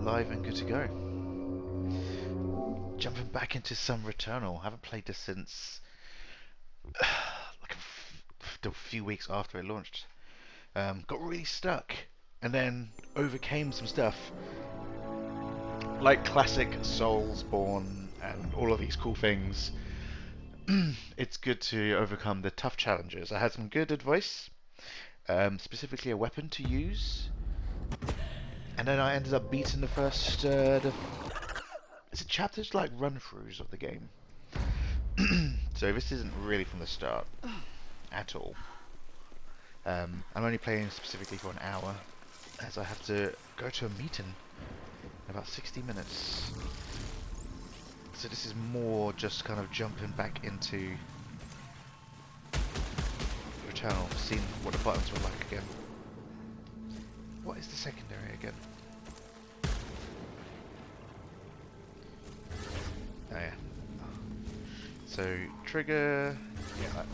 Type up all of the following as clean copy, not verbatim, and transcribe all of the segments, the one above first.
live and good to go. Jumping back into some Returnal. Haven't played this since a few weeks after it launched. Got really stuck and then overcame some stuff like classic Soulsborne and all of these cool things. It's good to overcome the tough challenges. I had some good advice, specifically a weapon to use, and then I ended up beating the first is it chapters like run-throughs of the game. So this isn't really from the start at all. I'm only playing specifically for an hour, as I have to go to a meeting in about 60 minutes. So this is more just kind of jumping back into Returnal, seeing what the buttons were like again. What is the secondary again? Oh yeah. So trigger, yeah.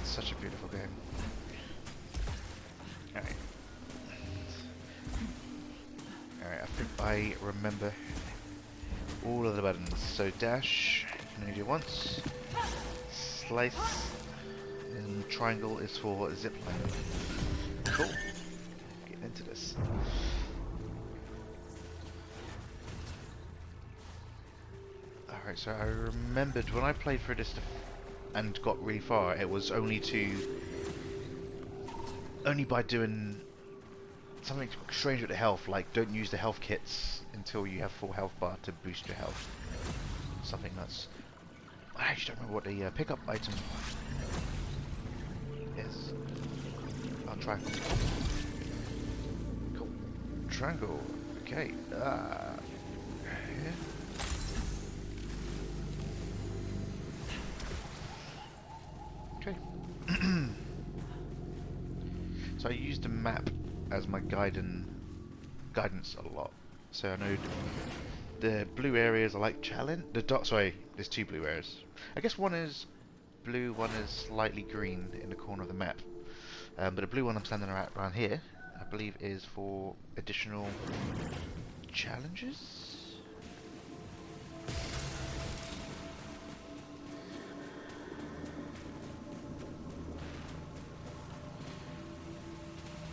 Such a beautiful game. Alright. Alright, I think I remember all of the buttons. So dash, you can only do once. Slice, and triangle is for zipline. Cool. Getting into this. Alright, so I remembered when I played through this and got really far, it was only by doing something strange with the health, like don't use the health kits until you have full health bar to boost your health. Something nuts. I actually don't remember what the pickup item is. I'll try. Cool. Triangle. Okay. Yeah. Okay. So I used the map as my guidance a lot. So I know the blue areas are like challenge. Sorry, there's two blue areas. I guess one is blue, one is slightly green in the corner of the map. But the blue one I'm standing around here, I believe, is for additional challenges.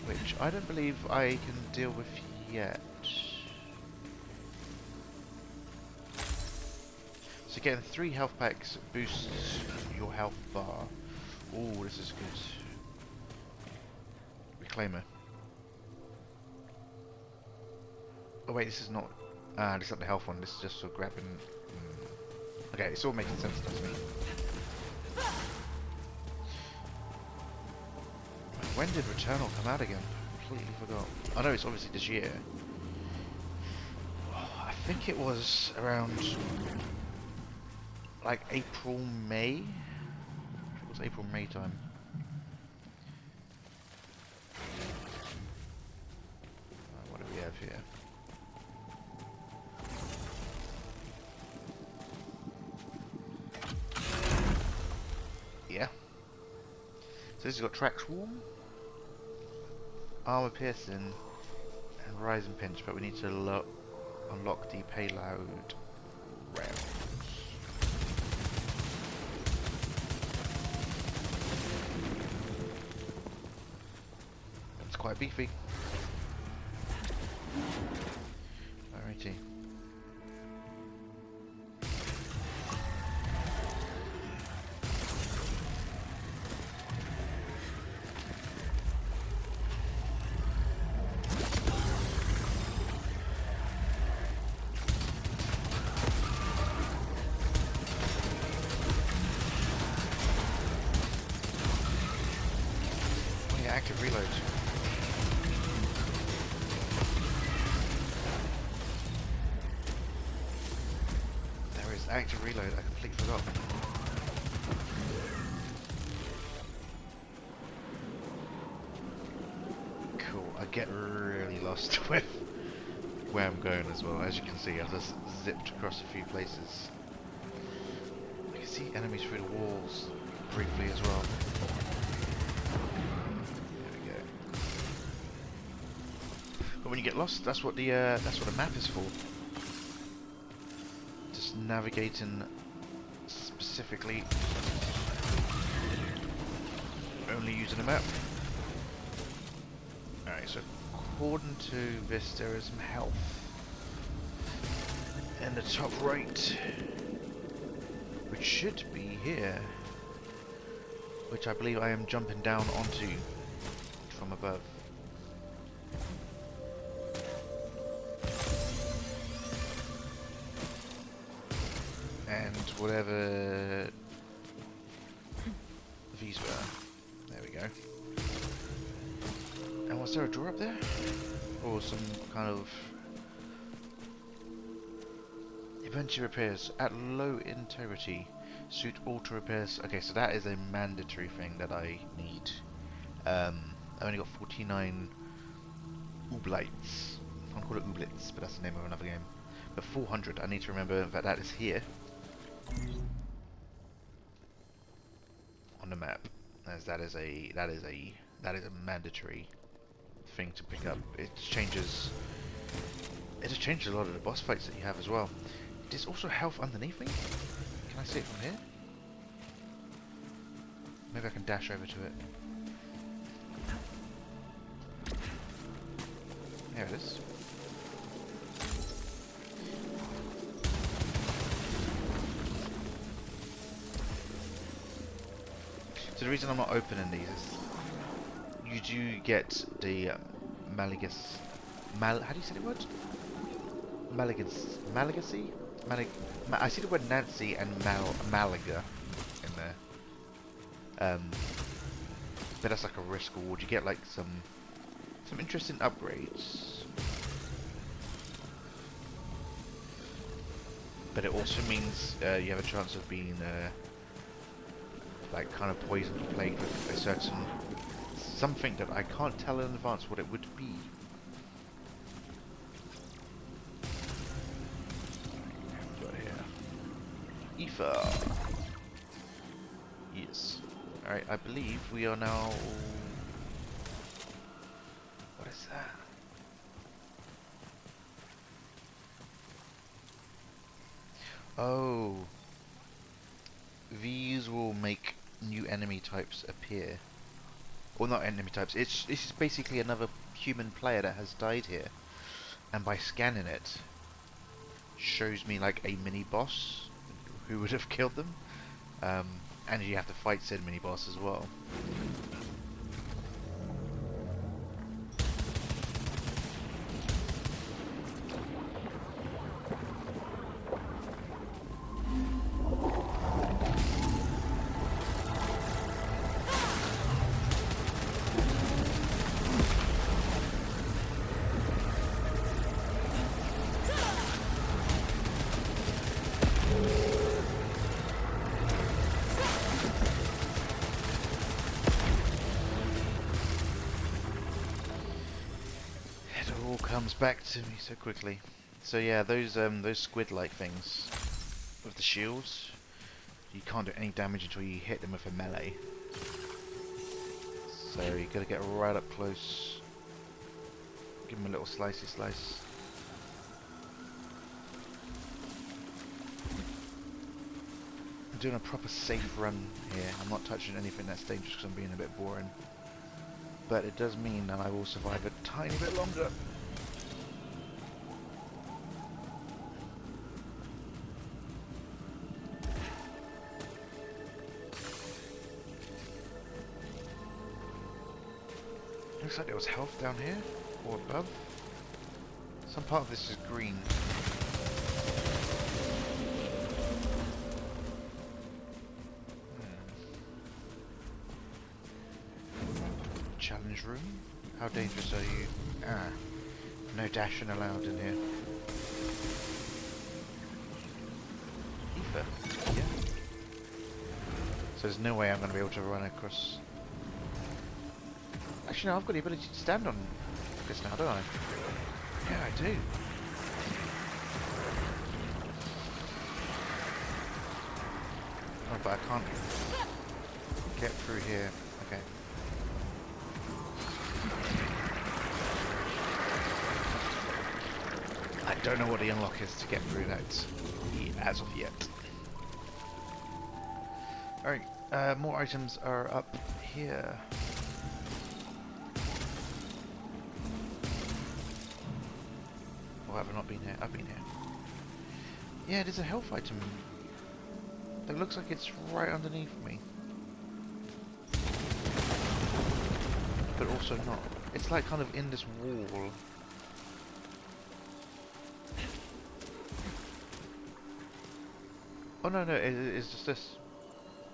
Which I don't believe I can deal with yet. So getting 3 health packs boosts your health bar. Oh, this is good. Reclaimer. Oh wait, this is not. This is not the health one. This is just for grabbing. Okay, it's all making sense to me. When did Returnal come out again? Completely forgot. I know it's obviously this year. Oh, I think it was around like April, May. It was April, May time. What do we have here? Yeah. So this has got track swarm, armor piercing, and rise and pinch, but we need to unlock the payload rounds. It's quite beefy. Alrighty. Active reload. There is active reload, I completely forgot. Cool, I get really lost with where I'm going as well. As you can see, I've just zipped across a few places. I can see enemies through the walls briefly as well. But when you get lost, that's what the map is for. Just navigating specifically, only using a map. Alright, so according to this, there is some health in the top right, which should be here, which I believe I am jumping down onto from above. And whatever these were. There we go. And was there a door up there? Or some kind of... Eventually repairs at low integrity. Suit auto repairs. Okay, so that is a mandatory thing that I need. I only got 49 Ooblites. I want to call it Ooblets, but that's the name of another game. But 400, I need to remember that that is here. On the map, as that is a mandatory thing to pick up. It just changes a lot of the boss fights that you have as well. There's also health underneath me. Can I see it from here? Maybe I can dash over to it. There it is. So the reason I'm not opening these is you do get the how do you say the word? Malagacy? I see the word Nancy and Malaga in there. But that's like a risk reward. You get like some interesting upgrades. But it also means you have a chance of being like kind of poisoned, plagued with a certain something that I can't tell in advance what it would be. Got here. Ether. Yes. Alright, I believe we are now... What is that? Oh. These will make new enemy types appear. Or not enemy types, this is basically another human player that has died here. And by scanning it, shows me like a mini boss who would have killed them. And you have to fight said mini boss as well. Comes back to me so quickly. So yeah, those squid-like things with the shields, you can't do any damage until you hit them with a melee. So you gotta get right up close, give them a little slicey slice. I'm doing a proper safe run here. I'm not touching anything that's dangerous because I'm being a bit boring. But it does mean that I will survive a tiny bit longer. Looks like there was health down here, or above. Some part of this is green. Challenge room? How dangerous are you? Ah, no dashing allowed in here. Ether, yeah. So there's no way I'm going to be able to run across. Actually, no, I've got the ability to stand on this now, don't I? Yeah, I do. Oh, but I can't get through here. Okay. don't know what the unlock is to get through that as of yet. Alright, more items are up here. Or have I not been here? I've been here. Yeah, there's a health item that looks like it's right underneath me. But also not. It's like kind of in this wall. Oh no, it's just this.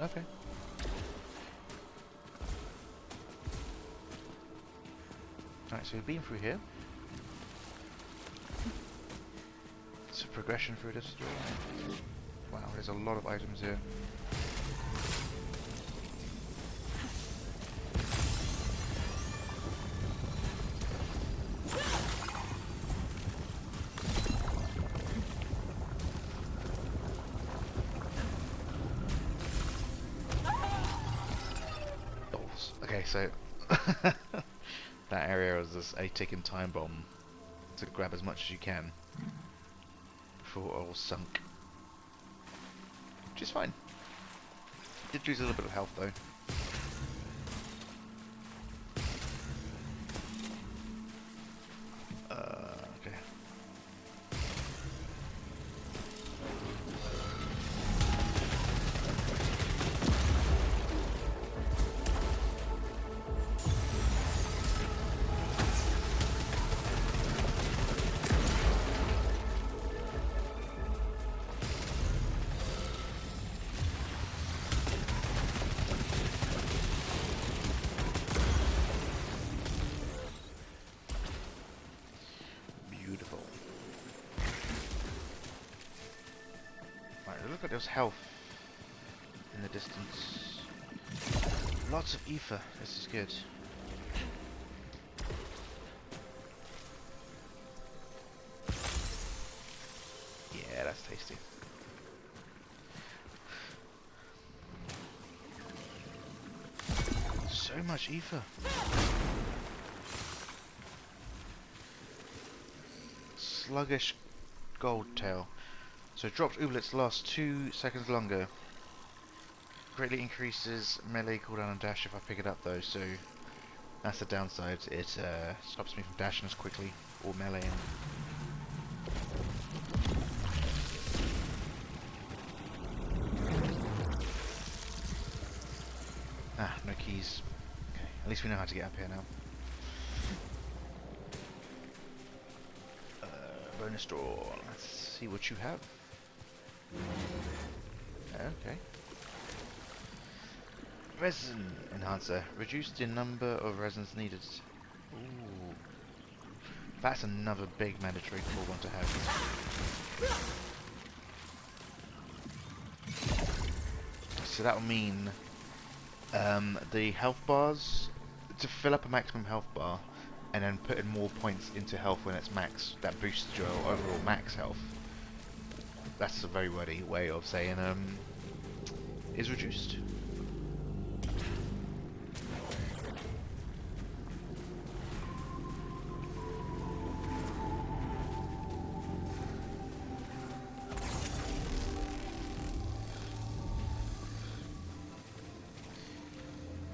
Okay. Alright, so we've been through here. It's a progression through this door. Wow, there's a lot of items here. Okay, so that area is just a ticking time bomb to grab as much as you can before it all sunk. Which is fine. Did lose a little bit of health though. Okay. Beautiful. Right, look at this health in the distance. Lots of ether. This is good. Yeah, that's tasty. So much ether. Sluggish gold tail. So drops ooblets last 2 seconds longer. Greatly increases melee cooldown and dash if I pick it up though, so that's the downside. It stops me from dashing as quickly or meleeing. Ah, no keys. Okay, at least we know how to get up here now. Bonus draw. Let's see what you have. Okay. Resin enhancer. Reduced the number of resins needed. Ooh. That's another big mandatory cool one to have. So that'll mean the health bars, to fill up a maximum health bar and then put in more points into health when it's max, that boosts your overall max health. That's a very wordy way of saying is reduced.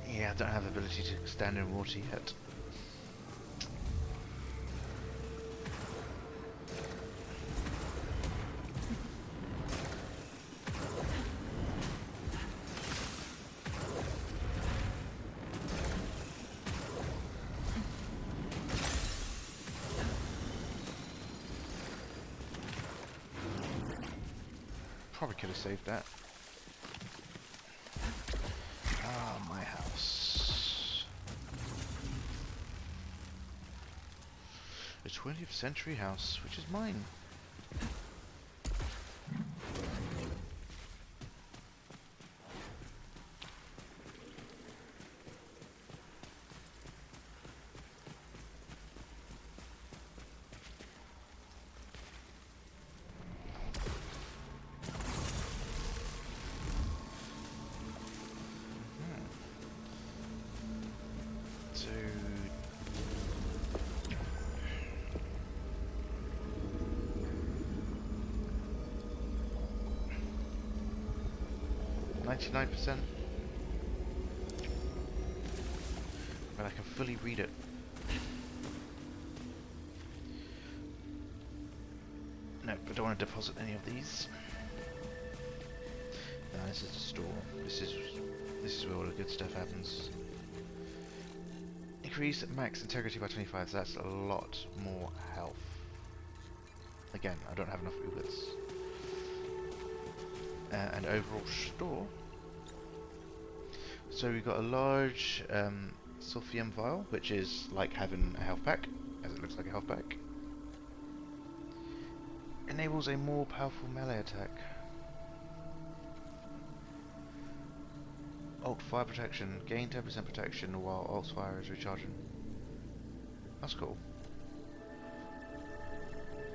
Yeah, I don't have the ability to stand in water yet. Probably could have saved that. Ah, my house. The 20th century house, which is mine. 99%. But I can fully read it. No, I don't want to deposit any of these. No, this is the store. This is where all the good stuff happens. Increase max integrity by 25, so that's a lot more health. Again, I don't have enough Ubers. And overall store. So we've got a large sulfium vial, which is like having a health pack, as it looks like a health pack. Enables a more powerful melee attack. Alt fire protection. Gain 10% protection while alt fire is recharging. That's cool.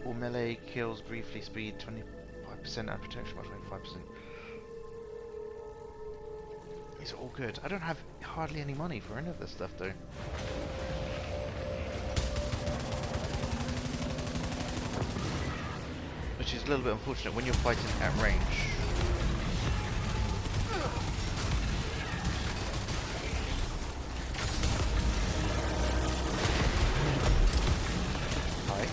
All melee kills briefly speed 25% and protection by 25%. These are all good. I don't have hardly any money for any of this stuff though. Which is a little bit unfortunate when you're fighting at range. Hi.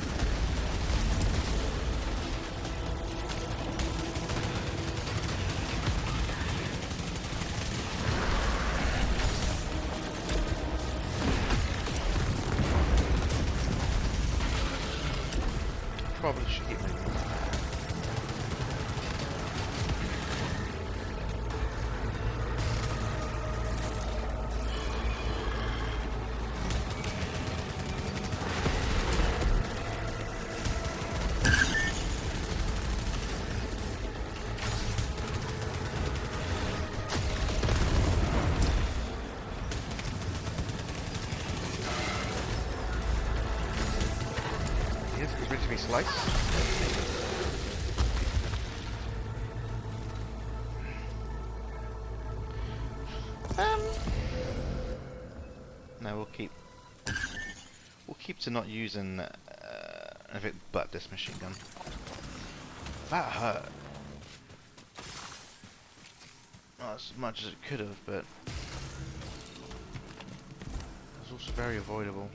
Probably should keep moving. Ready to be sliced. No, we'll keep to not using anything but this machine gun. That hurt. Not as much as it could have, but it was also very avoidable.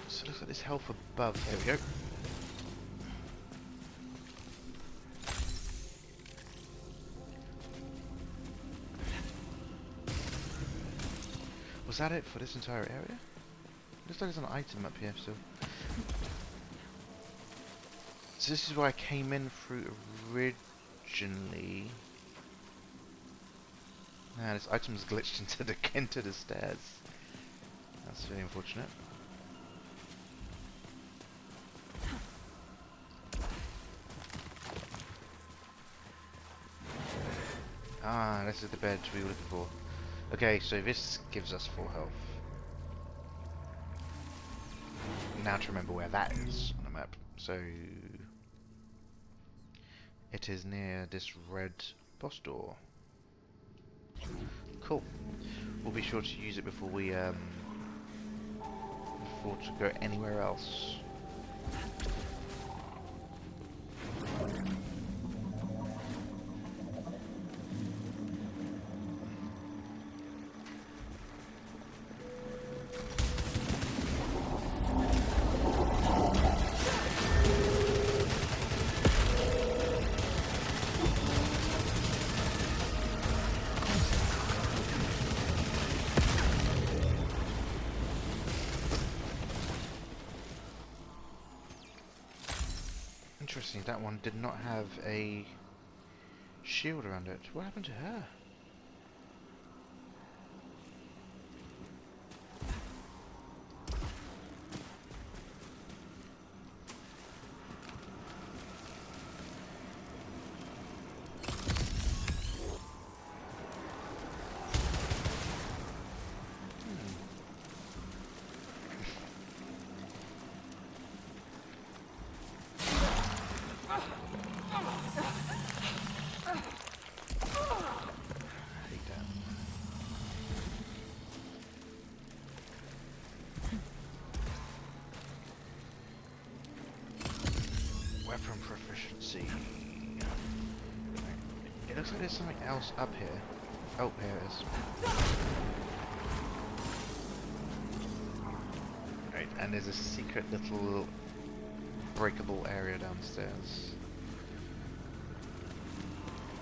So it looks like this health above. There we go. Was that it for this entire area? Looks like there's an item up here still. So this is where I came in through originally. Nah, this item's glitched into the stairs. That's very unfortunate. Ah, this is the bed we were looking for. Okay, so this gives us full health. Now to remember where that is on the map. So it is near this red boss door. Cool. We'll be sure to use it before we before to go anywhere else. Interesting, that one did not have a shield around it. What happened to her? Let's see. It looks like there's something else up here. Oh, here it is. Right, and there's a secret little breakable area downstairs.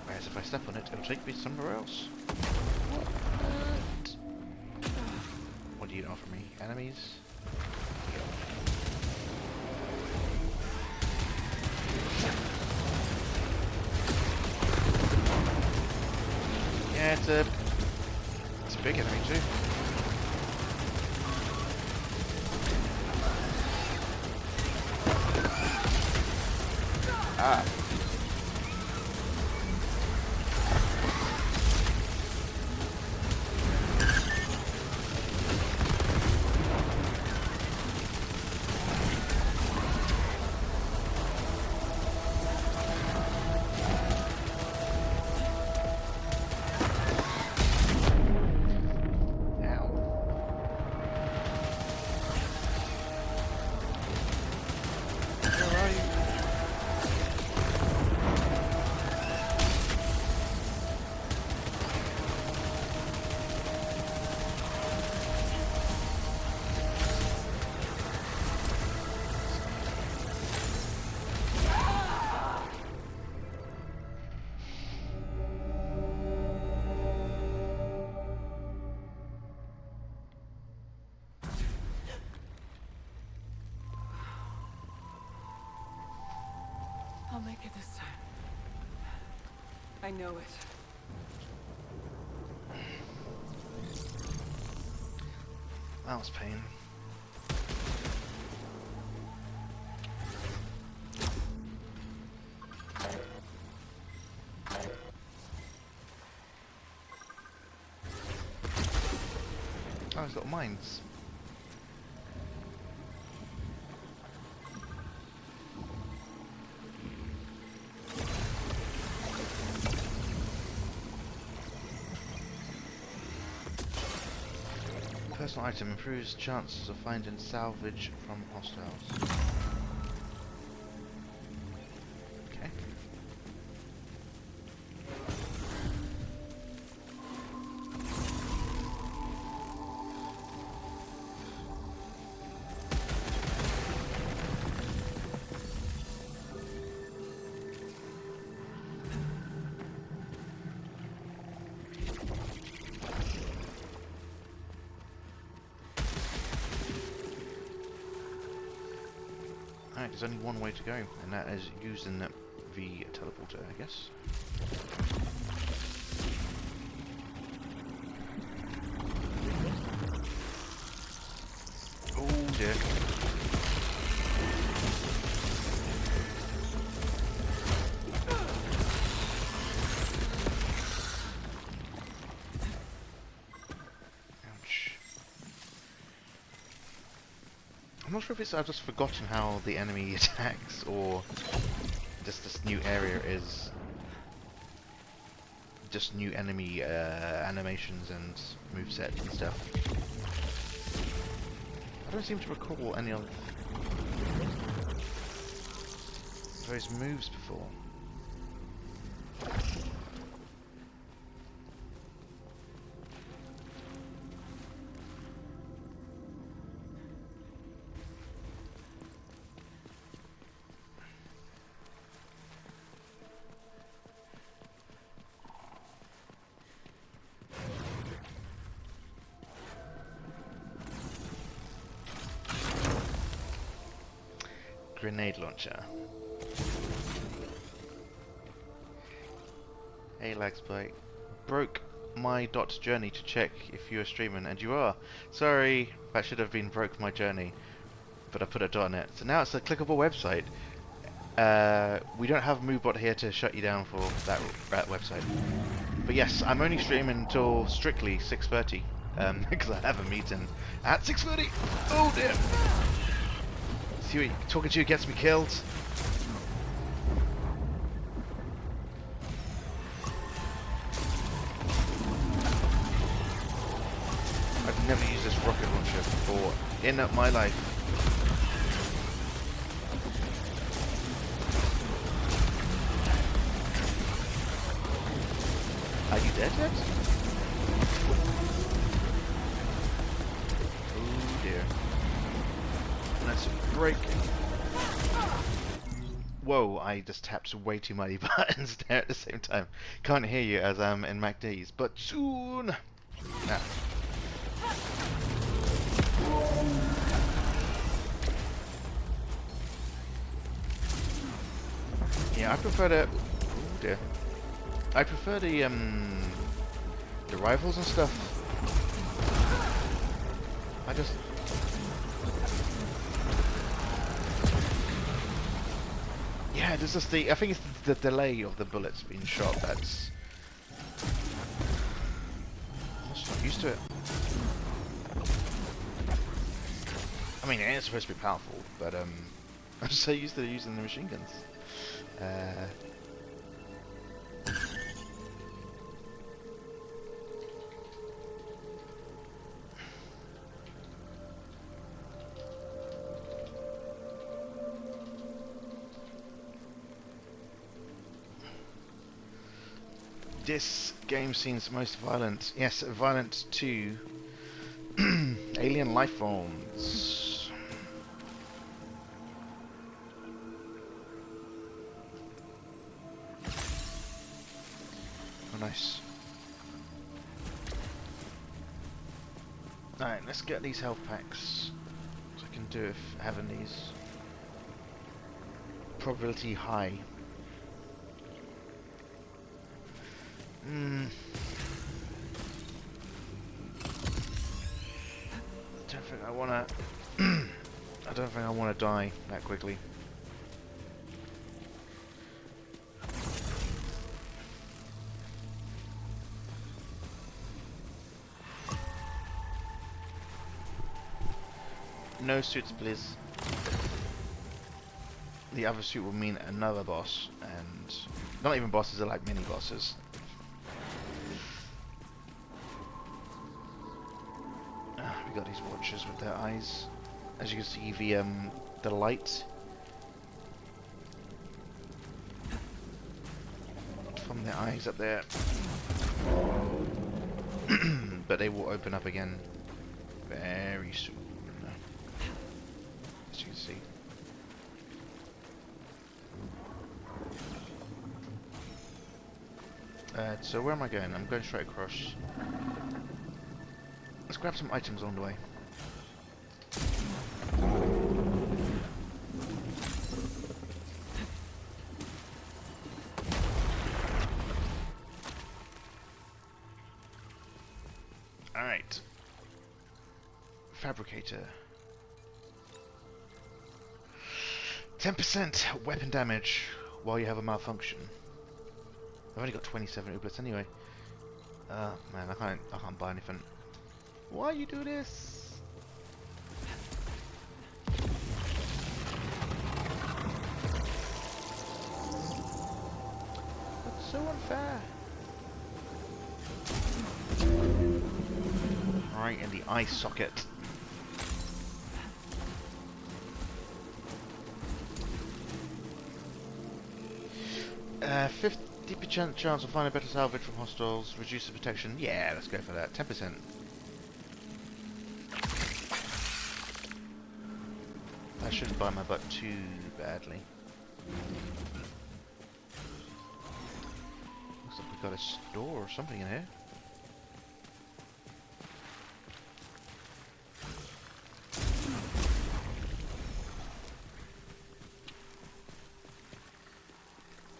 Whereas if I step on it, it'll take me somewhere else. What do you offer me? Enemies? Yeah, it's a big enemy too. Ah. I'll make it this time. I know it. That was pain. Oh, it's got mines. Personal item improves chances of finding salvage from hostiles. Okay. Alright, there's only one way to go, and that is using the teleporter, I guess. Oh dear. Ouch. I'm not sure if it's I've just forgotten how the enemy attacks, or just this new area is just new enemy animations and movesets and stuff. I don't seem to recall any of those moves before. Grenade launcher. Hey Lagsbite. Broke my journey to check if you are streaming, and you are. Sorry, that should have been broke my journey, but I put a dot on it. So now it's a clickable website. We don't have a MoveBot here to shut you down for that website. But yes, I'm only streaming until strictly 6:30, because I have a meeting at 6:30. Oh dear. See what talking to you gets me killed. I've never used this rocket launcher before in my life. Are you dead yet? Oh dear. Let's break. Whoa, I just tapped way too many buttons there at the same time. Can't hear you as I'm in MacD's, but soon! Nah. Yeah, I prefer the... Oh dear. I prefer the rifles and stuff. I just... Yeah, there's just the... I think it's the delay of the bullets being shot that's... I'm just not used to it. I mean, it is supposed to be powerful, but I'm so used to using the machine guns. This game seems most violent. Yes, violent to alien life forms. Oh, nice. Alright, let's get these health packs. So I can do if having these. Probability high. Don't think I wanna. I don't think I wanna die that quickly. No suits, please. The other suit will mean another boss, and not even bosses, are like mini bosses. We got these watchers with their eyes. As you can see, the light from their eyes up there, but they will open up again very soon. As you can see. So where am I going? I'm going straight across. Let's grab some items along the way. Alright. Fabricator. 10% weapon damage while you have a malfunction. I've only got 27 ooblets anyway. Man, I can't buy anything. Why you do this? That's so unfair. Right in the eye socket. Uh, 50% chance of finding a better salvage from hostiles, reduce the protection. Yeah, let's go for that. 10%. That shouldn't bite my butt too badly. Looks like we've got a store or something in here.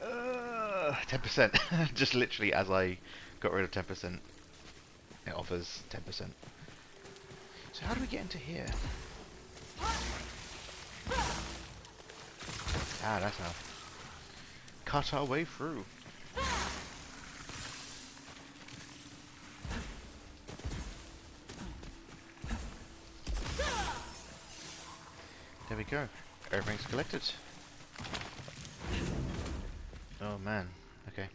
Uh, 10%. Just literally as I got rid of 10%, it offers 10%. So how do we get into here? Ah, that's how. Cut our way through. There we go. Everything's collected. Oh man. Okay.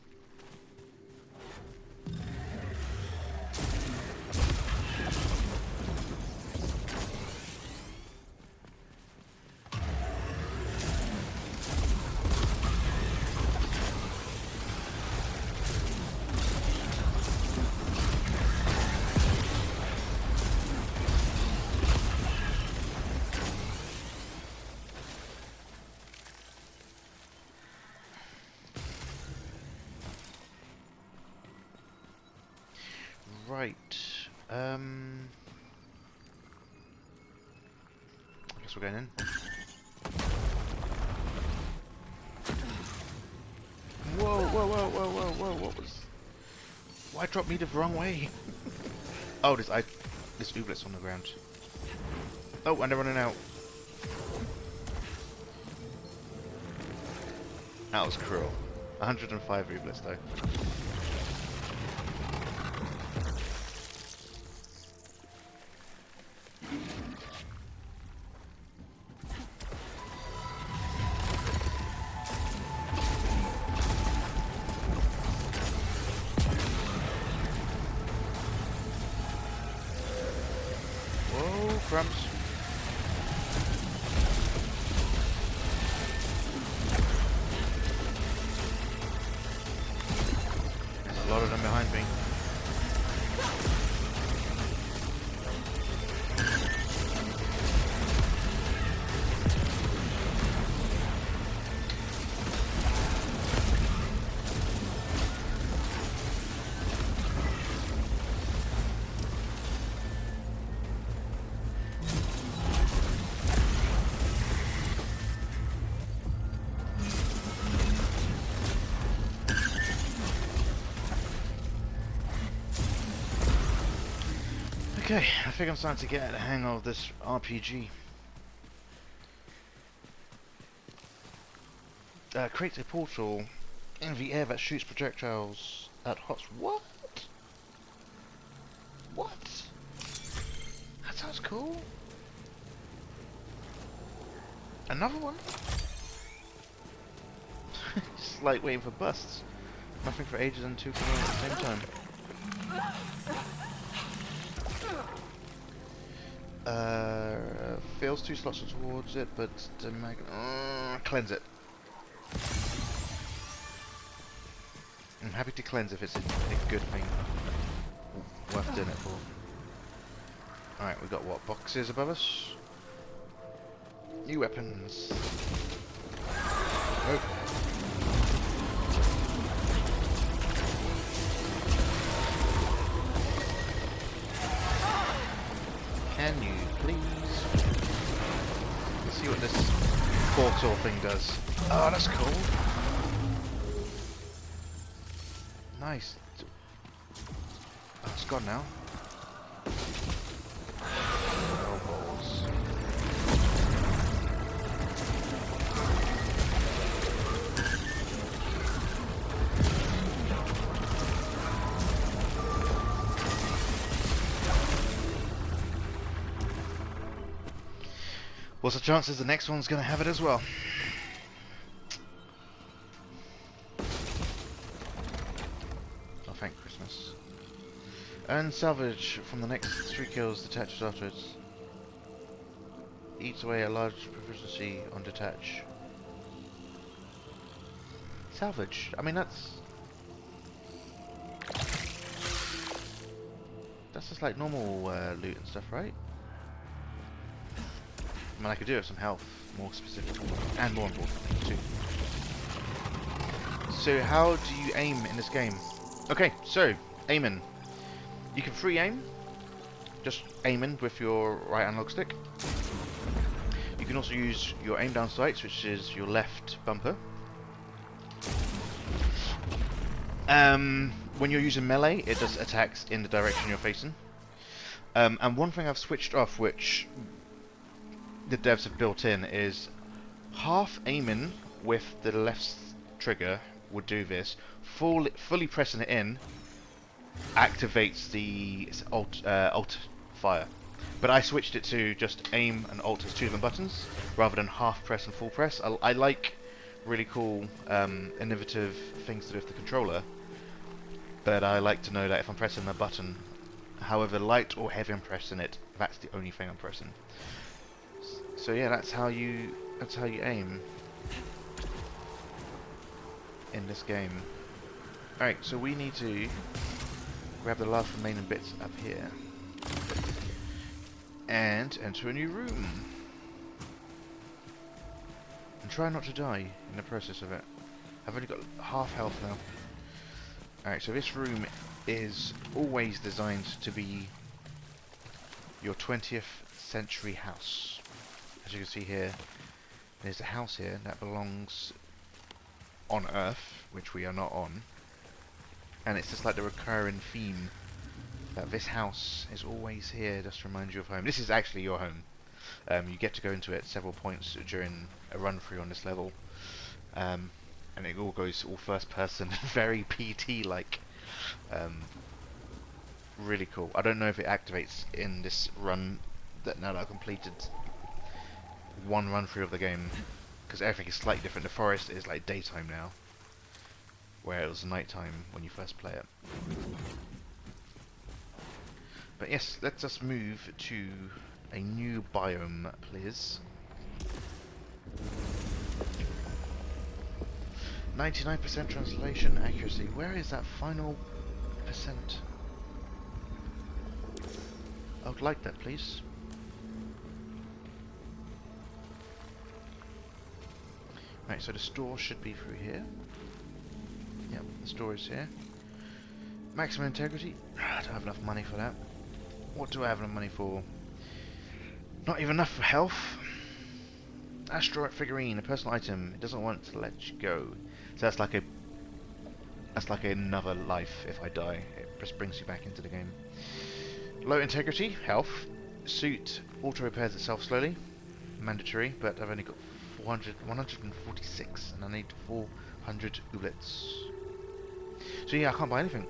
I guess we're going in. Whoa, whoa, whoa, whoa, whoa, whoa, what was... Why drop me the wrong way? Oh, this ooblet's on the ground. Oh, and they're running out. That was cruel. 105 ooblets though. Whoa, crumbs. There's a lot of them behind me. Okay, I think I'm starting to get the hang of this RPG. Creates a portal in the air that shoots projectiles at hots. What? What? That sounds cool. Another one? It's like waiting for busts. Nothing for ages and two coming at the same time. Fails 2 slots towards it, but the cleanse it. I'm happy to cleanse if it's a good thing. Worth doing it for. Alright, we got what? Boxes above us? New weapons. Oh. Can you please? Let's see what this portal thing does. Oh, that's cool. Nice. Oh, it's gone now. Oh, balls. What's the chances the next one's going to have it as well? Oh, thank Christmas. Earn salvage from the next 3 kills detached afterwards. Eats away a large proficiency on detach. Salvage. I mean, that's just like normal loot and stuff, right? I mean, I could do it with some health, more specifically, and more importantly, too. So, how do you aim in this game? Okay, so, aiming. You can free aim, just aiming with your right analog stick. You can also use your aim down sights, which is your left bumper. When you're using melee, it does attacks in the direction you're facing. And one thing I've switched off, which the devs have built in, is half aiming with the left trigger would do this. Fully pressing it in activates the alt fire. But I switched it to just aim and alt as 2 different buttons rather than half press and full press. I like really cool innovative things to do with the controller, but I like to know that if I'm pressing a button, however light or heavy I'm pressing it, that's the only thing I'm pressing. So yeah, that's how you aim in this game. Alright, so we need to grab the last remaining bits up here and enter a new room. And try not to die in the process of it. I've only got half health now. Alright, so this room is always designed to be your 20th century house. As you can see here, there's a house here that belongs on Earth, which we are not on. And it's just like the recurring theme that this house is always here just to remind you of home. This is actually your home. You get to go into it several points during a run through on this level. And it all goes all first person, very PT like. Really cool. I don't know if it activates in this run that now that I've completed one run through of the game, because everything is slightly different. The forest is like daytime now, where it was nighttime when you first play it. But yes, let's just move to a new biome, please. 99% translation accuracy. Where is that final percent? I would like that, please. Right, so the store should be through here. Yep, the store is here. Maximum integrity. I don't have enough money for that. What do I have enough money for? Not even enough for health. Asteroid figurine, a personal item. It doesn't want to let you go. So that's like another life if I die. It just brings you back into the game. Low integrity, health. Suit auto repairs itself slowly. Mandatory, but I've only got 146, and I need 400 ooblets. So yeah, I can't buy anything.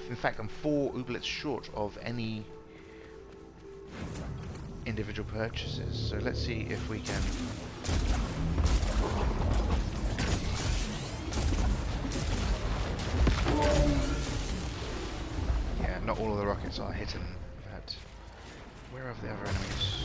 In fact, I'm 4 ooblets short of any individual purchases. So let's see if we can. Yeah, not all of the rockets are hitting, but where are the other enemies?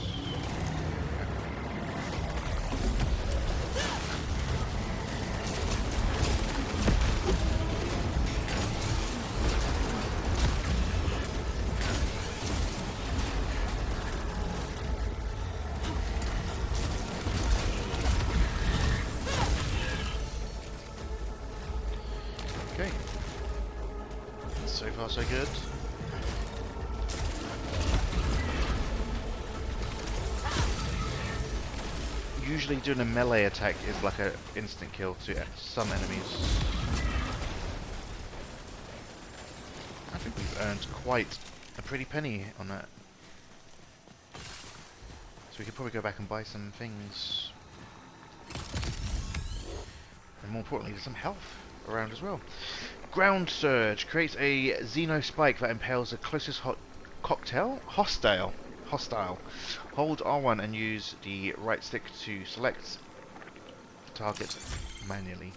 Okay. So far so good. Usually doing a melee attack is like an instant kill to some enemies. I think we've earned quite a pretty penny on that. So we could probably go back and buy some things. And more importantly, there's some health around as well. Ground Surge creates a Xeno spike that impales the closest hostile. Hold R1 and use the right stick to select the target manually.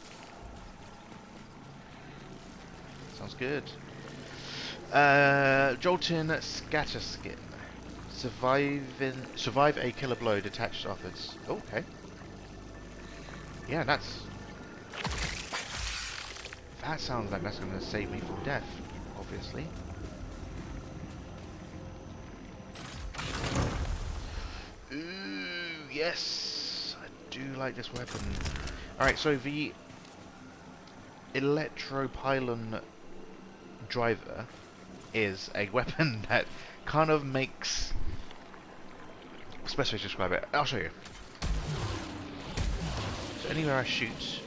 Sounds good. Joltin Scatterskin. Survive a killer blow detached offers. Oh, okay. Yeah, that sounds like that's going to save me from death, obviously. Ooh, yes! I do like this weapon. Alright, so the Electropylon driver is a weapon that kind of makes... What's the best way to describe it? I'll show you. So anywhere I shoot,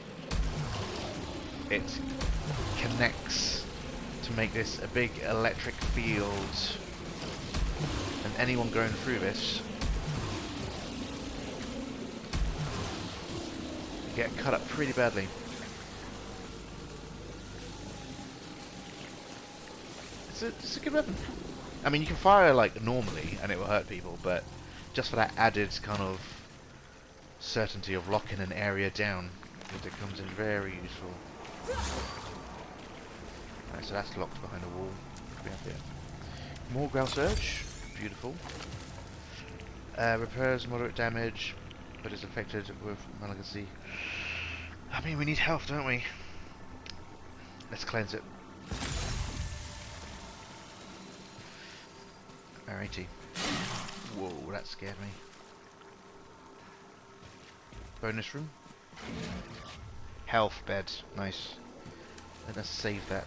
it connects to make this a big electric field, and anyone going through this get cut up pretty badly. It's a good weapon. I mean, you can fire like normally and it will hurt people, but just for that added kind of certainty of locking an area down, it comes in very useful. Right, so that's locked behind a wall. What do we have here? More ground surge. Beautiful. Repairs moderate damage, but is affected with malignancy. I mean, we need health, don't we? Let's cleanse it. Alrighty. Whoa, that scared me. Bonus room. Health bed. Nice. Let us save that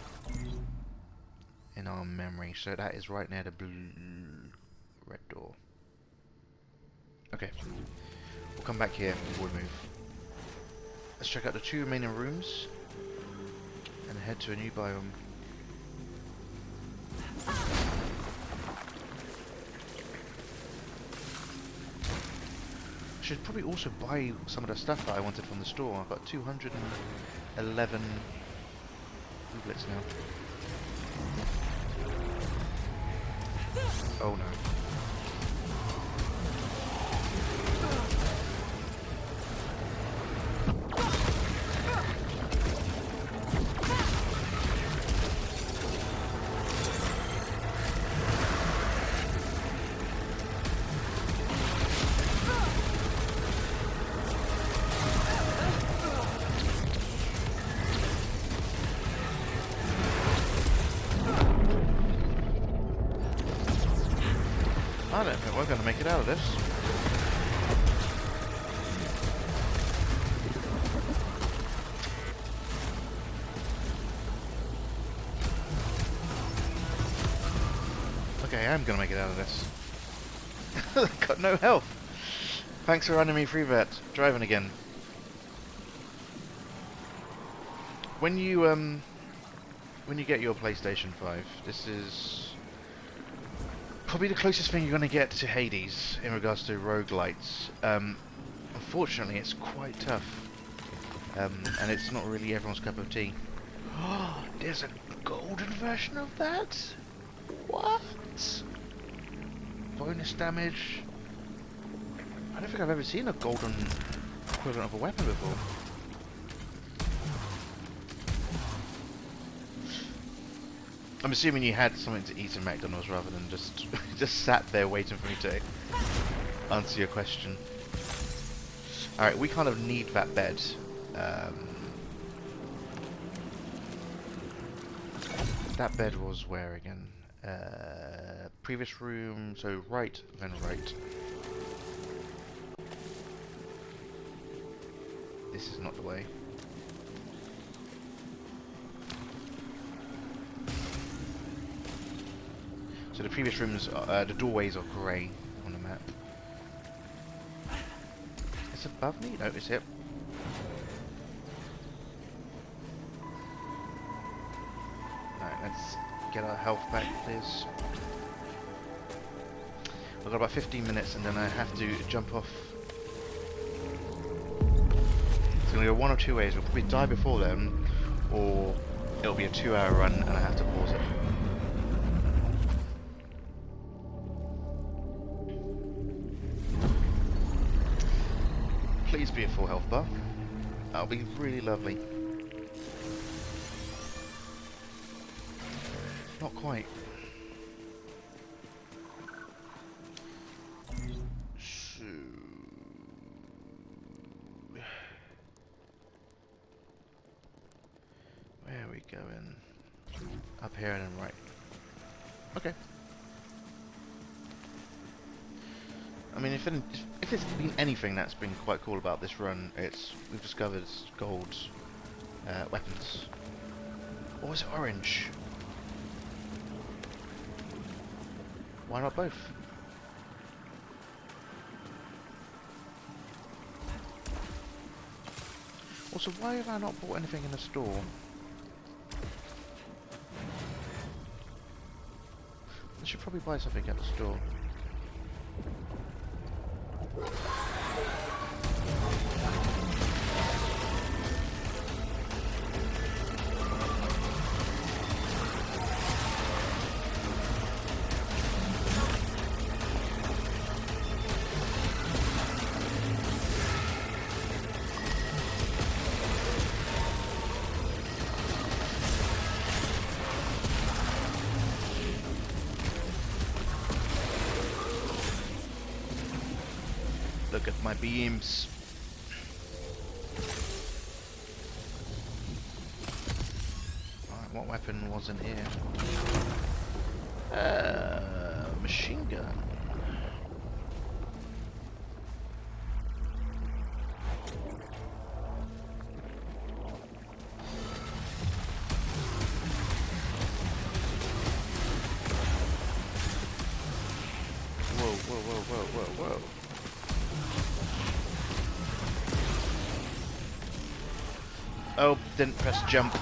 in our memory. So that is right near the blue red door. Okay. We'll come back here before we move. Let's check out the 2 remaining rooms and head to a new biome. I should probably also buy some of the stuff that I wanted from the store. I've got 211 rublets now. Oh no. I don't think we're going to make it out of this. Okay, I am going to make it out of this. Got no health. Thanks for running me free vet. Driving again. When you get your PlayStation 5, this is probably the closest thing you're going to get to Hades in regards to roguelites. Unfortunately, it's quite tough. And it's not really everyone's cup of tea. Oh, there's a golden version of that? What? Bonus damage? I don't think I've ever seen a golden equivalent of a weapon before. I'm assuming you had something to eat in McDonald's rather than just just sat there waiting for me to answer your question. Alright, we kind of need that bed. That bed was where again? Previous room, so right, then right. This is not the way. So the previous rooms, the doorways are grey on the map. It's above me? No, it's it. Alright, let's get our health back, please. We've got about 15 minutes and then I have to jump off. It's going to go one or two ways. We'll probably die before then, or it'll be a 2-hour run and I have to pause it. Please be a full health bar. That'll be really lovely. Not quite. So... where are we going? Up here and then right. Okay. I mean, if there's been anything that's been quite cool about this run, it's we've discovered gold weapons. Or is it orange? Why not both? Also, why have I not bought anything in the store? I should probably buy something at the store. Look at my beams. Alright, what weapon wasn't here? Machine gun. Whoa, whoa, whoa, whoa, whoa, whoa. Oh, didn't press jump.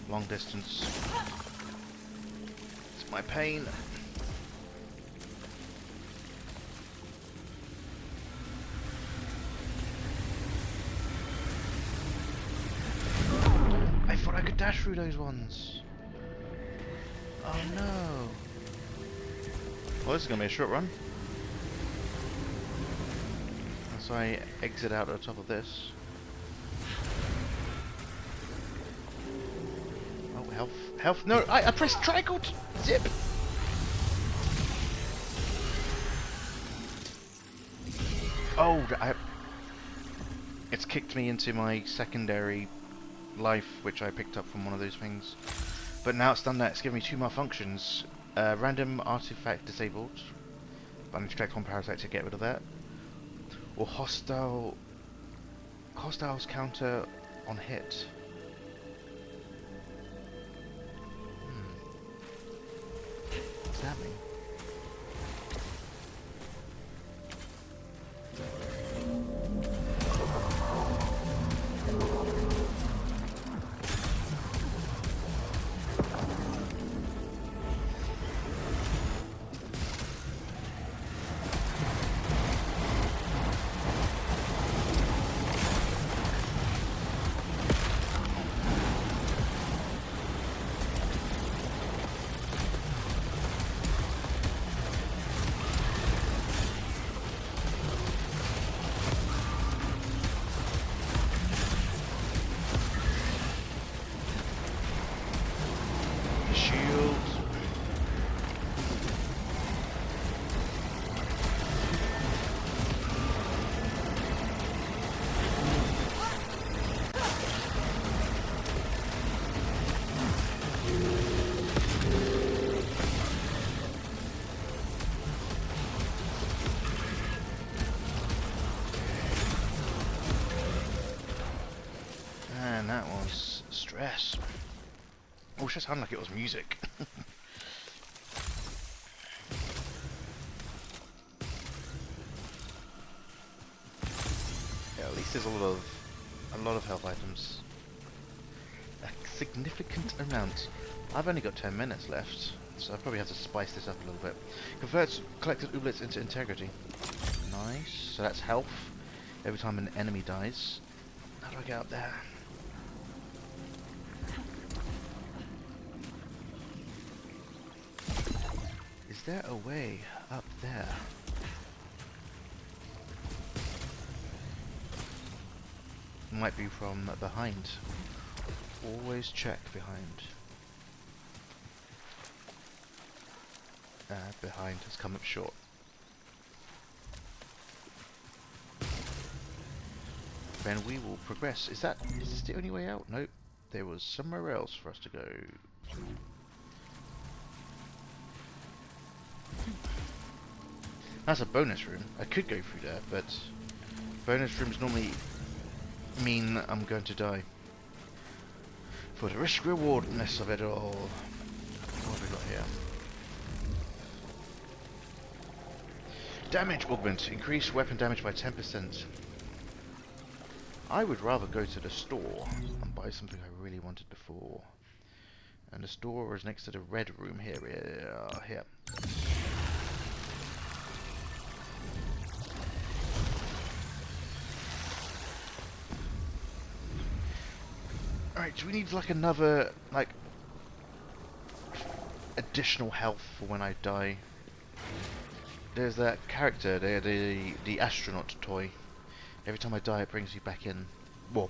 Long distance. It's my pain. I thought I could dash through those ones. Oh no. Well, this is going to be a short run. As I exit out at the top of this. Oh, health. Health. No, I pressed triangle to zip. Oh, it's kicked me into my secondary life, which I picked up from one of those things. But now it's done that, it's given me two malfunctions. Random artifact disabled. But I need to collect one parasite to get rid of that. Or hostiles counter on hit. What's that mean? Man, that was stress. Oh, it just sounded like it was music. Yeah, at least there's a lot of health items. A significant amount. I've only got 10 minutes left, so I probably have to spice this up a little bit. Converts collected ooblets into integrity. Nice. So that's health every time an enemy dies. How do I get up there? Is there a way up there? Might be from behind. Always check behind. Behind has come up short. Then we will progress. Is this the only way out? Nope. There was somewhere else for us to go. That's a bonus room. I could go through there, but bonus rooms normally mean I'm going to die. For the risk-rewardness of it all. What have we got here? Damage augment. Increase weapon damage by 10%. I would rather go to the store and buy something I really wanted before. And the store is next to the red room here. Here. Alright, do we need like another, like, additional health for when I die? There's that character, the astronaut toy. Every time I die it brings you back in. Well,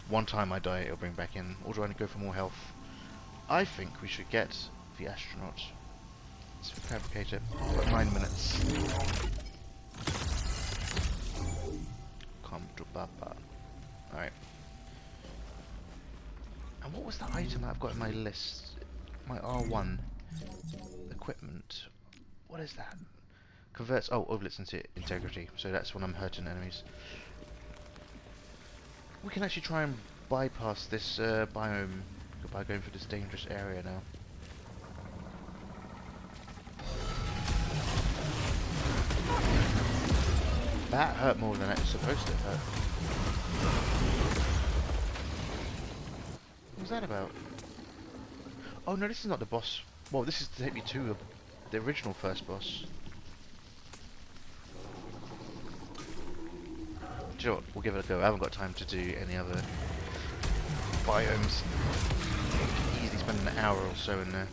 one time I die it'll bring back in. Or do I need to go for more health? I think we should get the astronaut. Let's fabricate it. We've got 9 minutes. Come to Papa. Alright. And what was the item that I've got in my list? My R1 equipment. What is that? Converts ooblets into integrity. So that's when I'm hurting enemies. We can actually try and bypass this biome by going through this dangerous area now. That hurt more than it was supposed to hurt. What was that about? Oh no, this is not the boss. Well, this is to take me to the original first boss. Do you know what? We'll give it a go. I haven't got time to do any other biomes. Easily spend an hour or so in there.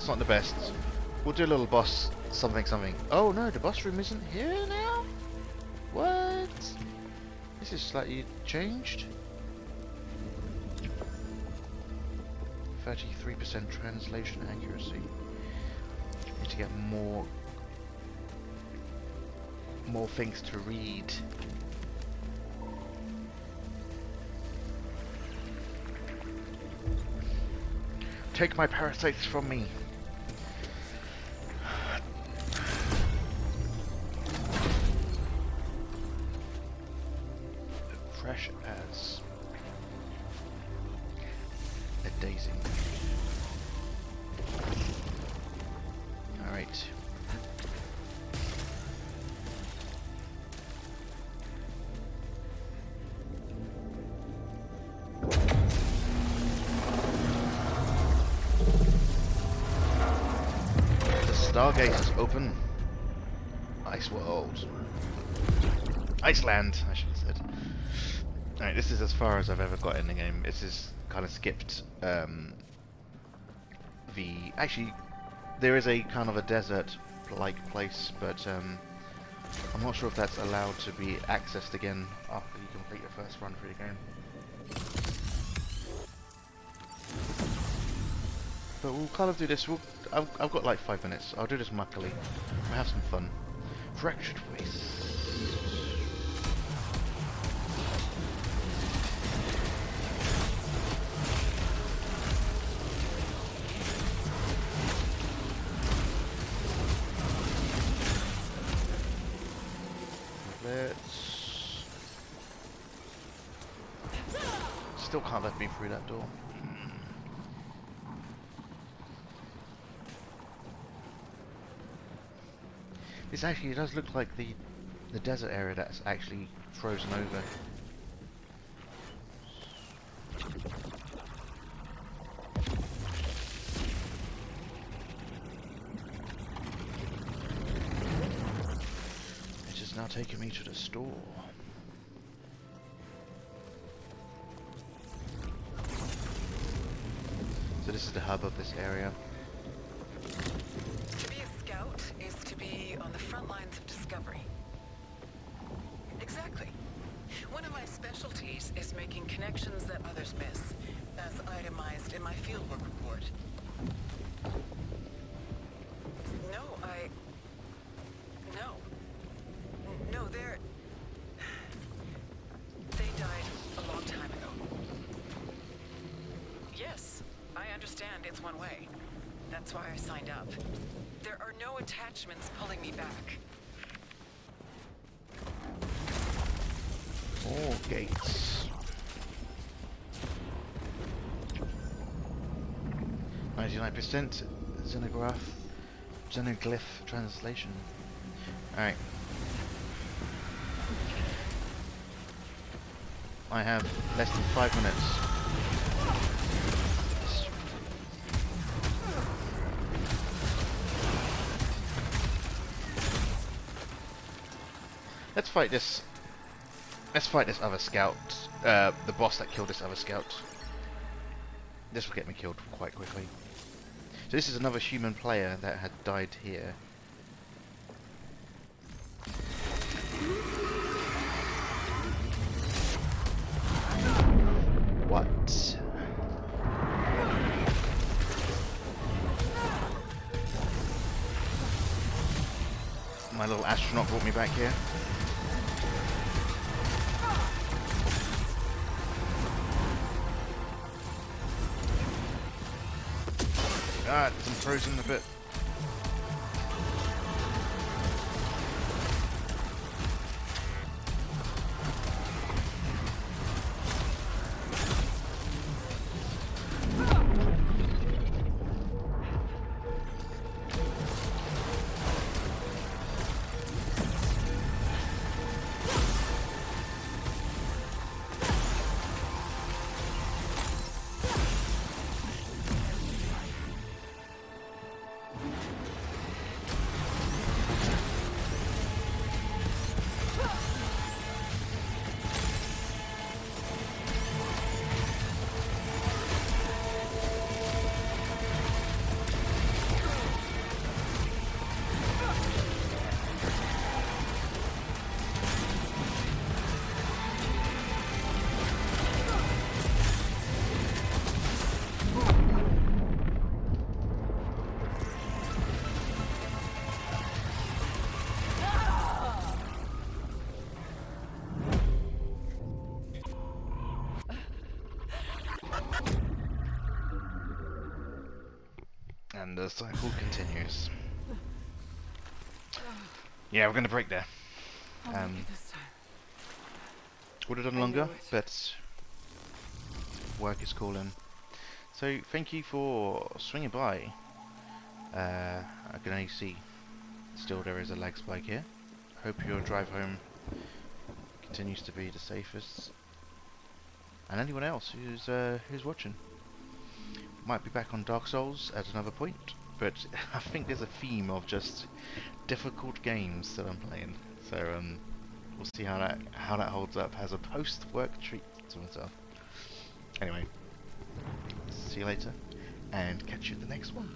Not the best. We'll do a little boss something. Oh no, the boss room isn't here now? What? This is slightly changed. 33% translation accuracy. Need to get more things to read. Take my parasites from me. Fresh as a daisy. Alright. The Stargate is open. Ice World. Iceland, I should have said. Alright, this is as far as I've ever got in the game. This is kind of skipped actually, there is a kind of a desert-like place, but I'm not sure if that's allowed to be accessed again after you complete your first run through the game. But we'll kind of do this. I've got like 5 minutes. I'll do this muckily. We'll have some fun. Fractured Waste. Still can't let me through that door. This actually does look like the desert area that's actually frozen over. It is now taking me to the store. So this is the hub of this area. To be a scout is to be on the front lines of discovery. Exactly. One of my specialties is making connections that others miss, as itemized in my fieldwork report. No, they died a long time ago. Yes, I understand it's one way. That's why I signed up. There are no attachments pulling me back. More gates. 99% xenoglyph translation. Alright. I have less than 5 minutes. Let's fight this. Let's fight this other scout. The boss that killed this other scout. This will get me killed quite quickly. So this is another human player that had died here. What? My little astronaut brought me back here. Ah, I'm frozen a bit. And the cycle continues. Yeah, we're gonna break there. I'll make it this time. Would have done I longer, knew it. but work is calling. So thank you for swinging by. I can only see still there is a lag spike here. Hope your drive home continues to be the safest. And anyone else who's watching. Might be back on Dark Souls at another point, but I think there's a theme of just difficult games that I'm playing. So we'll see how that holds up as a post-work treat to myself. Anyway, see you later, and catch you in the next one.